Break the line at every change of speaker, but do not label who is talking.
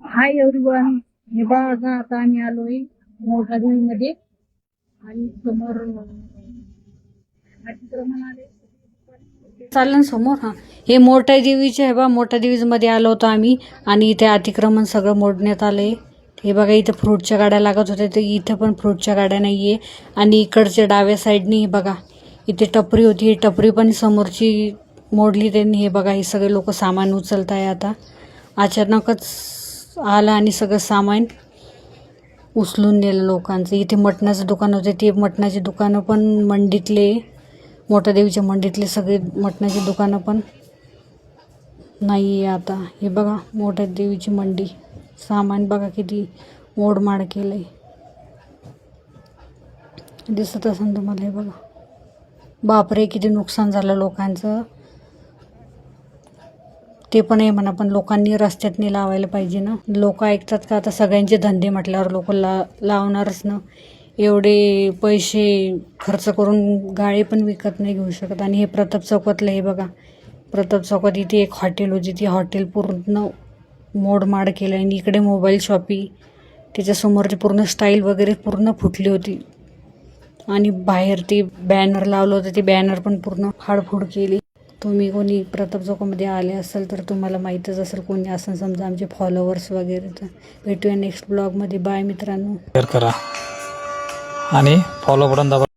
Hi everyone. हे बघा आता आम्ही आलोय मोठा मध्ये आणि समोर अतिक्रमण आले चाललं ना समोर. हा, हे मोठ्या देवीचे आहे बा. मोठ्या देवीमध्ये आलो होतो आम्ही आणि इथे अतिक्रमण सगळं मोडण्यात आलंय. हे बघा इथे फ्रूटच्या गाड्या लागत होत्या, तर इथे पण फ्रूटच्या गाड्या नाहीये. आणि इकडच्या डाव्या साईडनी बघा इथे टपरी होती, ही टपरी पण समोरची मोडली त्यांनी. हे बघा हे सगळे लोक सामान उचलत आहे. आता अचानकच आलं आणि सगळं सामान उचलून नेलं लोकांचं. इथे मटणाचं दुकान होते, ते मटणाची दुकानं पण मंडीतले, मोठ्या देवीच्या मंडीतले सगळे मटणाची दुकानं पण नाही आहे आता. हे बघा मोठ्या देवीची मंडी, सामान बघा किती मोडमाड केलं आहे. दिसत असेल तुम्हाला. हे बघा बापरे किती नुकसान झालं लोकांचं. ते पण आहे म्हणा, पण लोकांनी रस्त्यातनी लावायला पाहिजे ना. लोक ऐकतात का? आता सगळ्यांचे धंदे म्हटल्यावर लोक लावणारच ना. एवढे पैसे खर्च करून गाळे पण विकत नाही घेऊ शकत. आणि हे प्रताप चौकातलं हे बघा, प्रताप चौकात इथे एक हॉटेल होती, ती हॉटेल पूर्ण मोडमाड केलं. आणि इकडे मोबाईल शॉपी, त्याच्यासमोरची पूर्ण स्टाईल वगैरे पूर्ण फुटली होती. आणि बाहेर ते बॅनर लावलं होतं, ते बॅनर पण पूर्ण फाडफूड केली. तुम्ही कोणी प्रताप चौकामध्ये आले असेल तर तुम्हाला माहीतच असेल, कोणी असेल समजा आमचे फॉलोवर्स वगैरे. तर भेटूया नेक्स्ट ब्लॉगमध्ये. बाय मित्रांनो.
शेअर करा आणि फॉलो बटन दाबा.